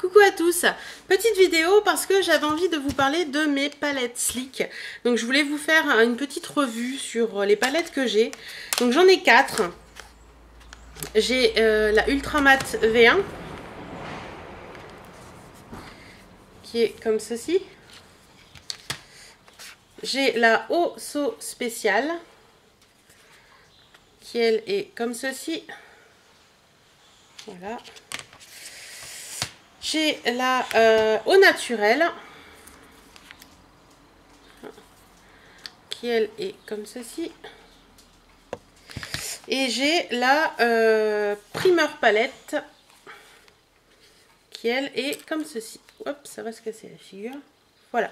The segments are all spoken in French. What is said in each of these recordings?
Coucou à tous, petite vidéo parce que j'avais envie de vous parler de mes palettes Sleek. Donc je voulais vous faire une petite revue sur les palettes que j'ai. Donc j'en ai 4. J'ai la Ultra Matte V1 qui est comme ceci. J'ai la Oso Spéciale qui elle est comme ceci. Voilà. J'ai la Au Naturel qui elle est comme ceci. Et j'ai la Primeur Palette qui elle est comme ceci. Hop, ça va se casser la figure. Voilà.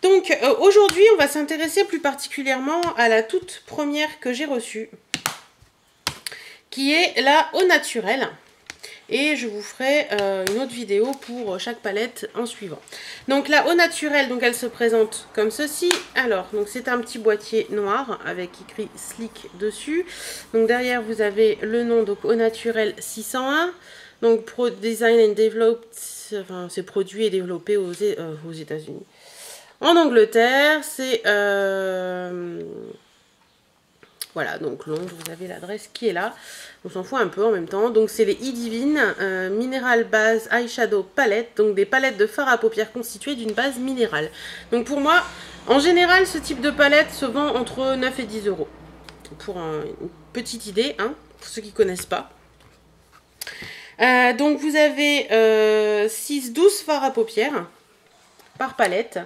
Donc aujourd'hui on va s'intéresser plus particulièrement à la toute première que j'ai reçue, qui est la Au Naturel. Et je vous ferai une autre vidéo pour chaque palette en suivant. Donc la Au Naturel, donc elle se présente comme ceci. Alors, donc c'est un petit boîtier noir avec écrit Sleek dessus. Donc derrière vous avez le nom, donc Au Naturel 601. Donc Design and Developed, enfin c'est produit et développé aux États-Unis. En Angleterre, c'est voilà, donc Londres, vous avez l'adresse qui est là. On s'en fout un peu en même temps. Donc c'est les E-Divine Mineral Base Eyeshadow Palette. Donc des palettes de fard à paupières constituées d'une base minérale. Donc pour moi, en général, ce type de palette se vend entre 9 et 10 euros. Pour une petite idée, hein, pour ceux qui ne connaissent pas. Donc vous avez 6-12 fards à paupières par palette.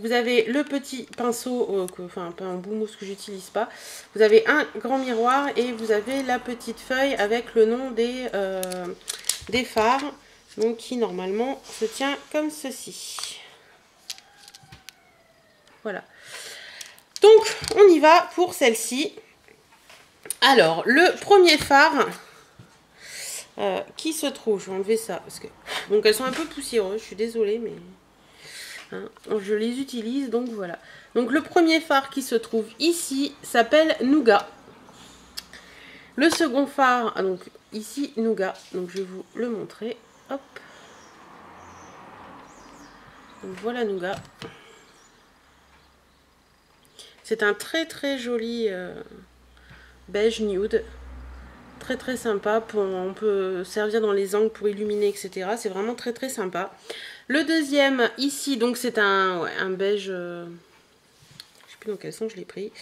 Vous avez le petit pinceau, enfin pas un bout mousse que j'utilise pas. Vous avez un grand miroir et vous avez la petite feuille avec le nom des fards. Donc qui normalement se tient comme ceci. Voilà. Donc on y va pour celle-ci. Alors le premier phare qui se trouve, je vais enlever ça parce que donc elles sont un peu poussiéreuses, je suis désolée mais hein, je les utilise, donc voilà. Donc le premier phare qui se trouve ici s'appelle Nougat. Le second phare, donc ici Nougat, donc je vais vous le montrer. Hop. Donc voilà Nougat. C'est un très très joli beige nude. Très très sympa, on peut servir dans les angles pour illuminer, etc. C'est vraiment très très sympa. Le deuxième ici, donc c'est un beige, je sais plus dans quel sens je l'ai pris.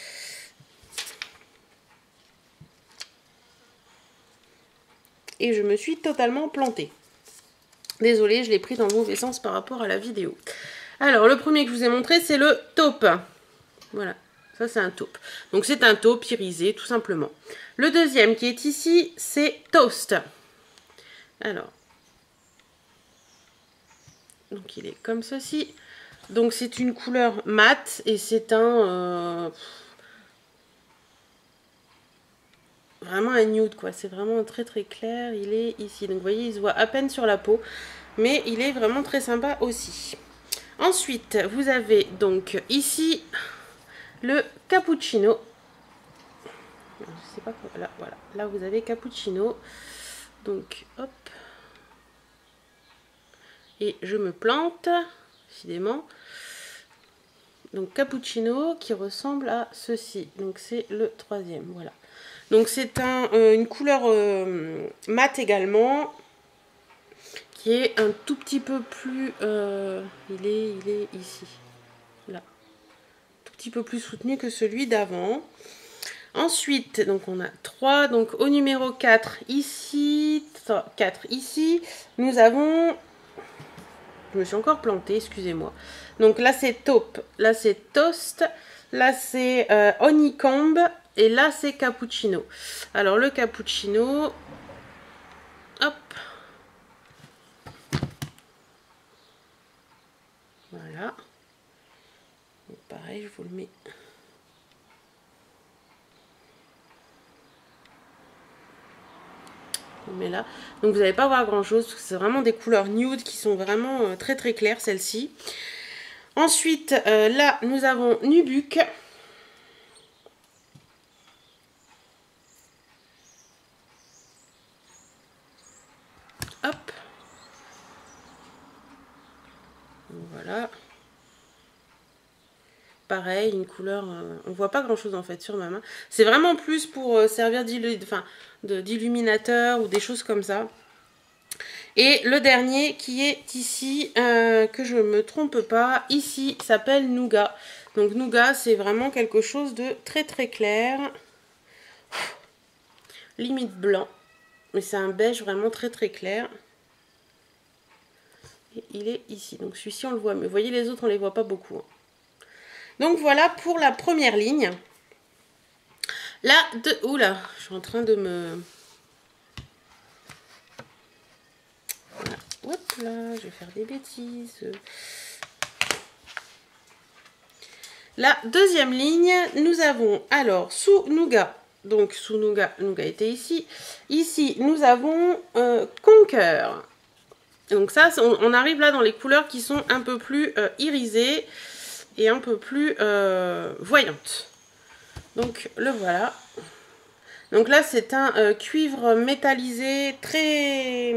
Et je me suis totalement plantée. Désolée, je l'ai pris dans le mauvais sens par rapport à la vidéo. Alors le premier que je vous ai montré, c'est le taupe. Voilà. Ça, c'est un taupe. Donc, c'est un taupe irisé, tout simplement. Le deuxième qui est ici, c'est Toast. Alors. Donc, il est comme ceci. Donc, c'est une couleur mate et c'est un... vraiment un nude, quoi. C'est vraiment très, très clair. Il est ici. Donc, vous voyez, il se voit à peine sur la peau. Mais il est vraiment très sympa aussi. Ensuite, vous avez donc ici... le cappuccino. Je sais pas quoi. Là, voilà. Là, vous avez cappuccino. Donc, hop. Et je me plante, décidément. Donc, cappuccino qui ressemble à ceci. Donc, c'est le troisième. Voilà. Donc, c'est une couleur mate également. Qui est un tout petit peu plus... il est ici. Là. Tout petit peu plus soutenu que celui d'avant. Ensuite, donc on a 3, donc au numéro 4 ici, 4 ici, nous avons, je me suis encore plantée, excusez-moi. Donc là c'est taupe, là c'est toast, là c'est honeycomb et là c'est cappuccino. Alors le cappuccino, hop, voilà, donc pareil je vous le mets. Mais là, donc vous n'allez pas voir grand chose parce que c'est vraiment des couleurs nude qui sont vraiment très très claires, celle-ci. Ensuite, là nous avons Nubuck. Hop. Donc, voilà. Pareil, une couleur, on voit pas grand chose en fait sur ma main. C'est vraiment plus pour servir d'illuminateur ou des choses comme ça. Et le dernier qui est ici, que je me trompe pas, ici s'appelle Nougat. Donc Nougat, c'est vraiment quelque chose de très très clair. Limite blanc. Mais c'est un beige vraiment très très clair. Et il est ici. Donc celui-ci on le voit, mais vous voyez les autres on les voit pas beaucoup. Hein. Donc voilà pour la première ligne. Là, oula, je suis en train de me... Voilà. Hop là, je vais faire des bêtises. La deuxième ligne, nous avons alors sous Nougat. Donc sous Nougat, Nougat était ici. Ici, nous avons Conquer. Donc ça, on arrive là dans les couleurs qui sont un peu plus irisées et un peu plus voyantes. Donc le voilà. Donc là, c'est un cuivre métallisé très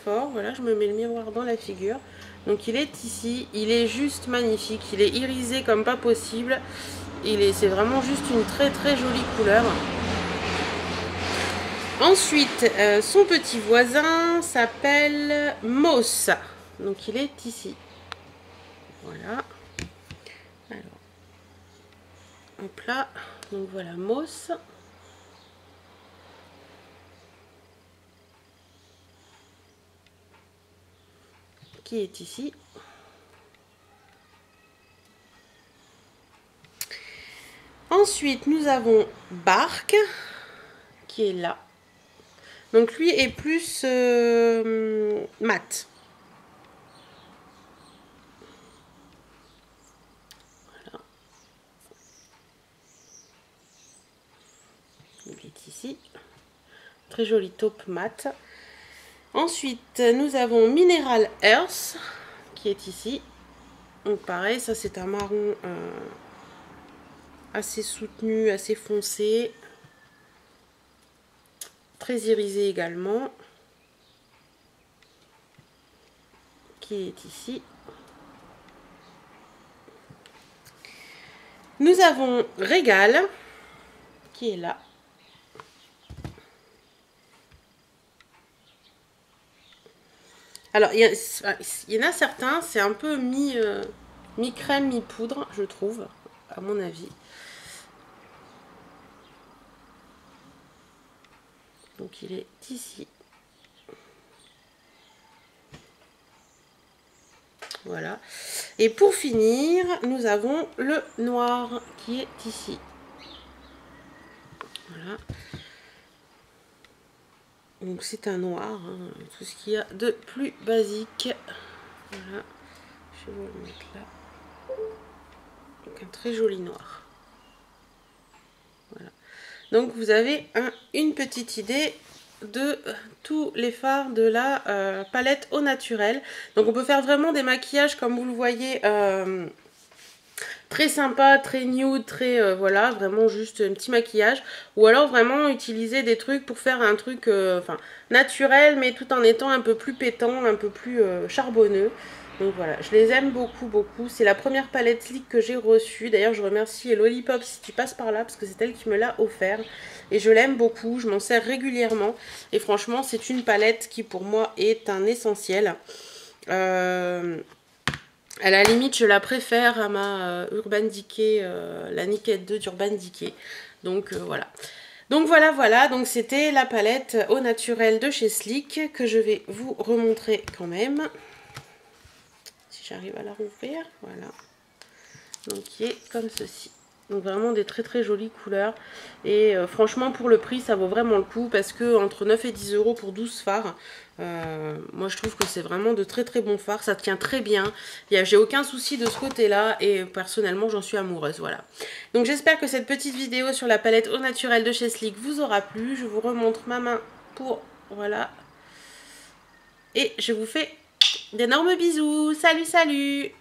fort. Voilà, je me mets le miroir dans la figure. Donc il est ici, il est juste magnifique, il est irisé comme pas possible. C'est vraiment juste une très très jolie couleur. Ensuite, son petit voisin s'appelle Moss. Donc il est ici. Voilà. Alors, hop là. Donc voilà Moss. Qui est ici. Ensuite, nous avons Bark, qui est là. Donc lui est plus mat. Voilà. Il est ici. Très joli taupe mat. Ensuite, nous avons Mineral Earth, qui est ici. Donc pareil, ça c'est un marron assez soutenu, assez foncé. Très irisé également. Qui est ici. Nous avons Régal, qui est là. Alors, il y en a certains, c'est un peu mi-crème, mi-poudre, je trouve, à mon avis. Donc, il est ici. Voilà. Et pour finir, nous avons le noir qui est ici. Voilà. Donc, c'est un noir, hein, tout ce qu'il y a de plus basique. Voilà. Je vais vous le mettre là. Donc, un très joli noir. Voilà. Donc, vous avez une petite idée de tous les fards de la palette au naturel. Donc, on peut faire vraiment des maquillages, comme vous le voyez, très sympa, très nude, très voilà, vraiment juste un petit maquillage. Ou alors vraiment utiliser des trucs pour faire un truc naturel, mais tout en étant un peu plus pétant, un peu plus charbonneux. Donc voilà, je les aime beaucoup, beaucoup. C'est la première palette Sleek que j'ai reçue. D'ailleurs, je remercie Lollipop si tu passes par là, parce que c'est elle qui me l'a offert. Et je l'aime beaucoup, je m'en sers régulièrement. Et franchement, c'est une palette qui pour moi est un essentiel. À la limite, je la préfère à ma Urban Decay, la Naked 2 d'Urban Decay. Donc voilà. Donc voilà, donc c'était la palette au naturel de chez Sleek que je vais vous remontrer quand même. Si j'arrive à la rouvrir, voilà. Donc qui est comme ceci. Donc vraiment des très très jolies couleurs. Et franchement pour le prix ça vaut vraiment le coup. Parce que entre 9 et 10 € pour 12 fards. Moi je trouve que c'est vraiment de très très bons fards. Ça tient très bien. J'ai aucun souci de ce côté là. Et personnellement j'en suis amoureuse. Voilà. Donc j'espère que cette petite vidéo sur la palette au naturel de chez Sleek vous aura plu. Je vous remontre ma main pour... Voilà. Et je vous fais d'énormes bisous. Salut, salut!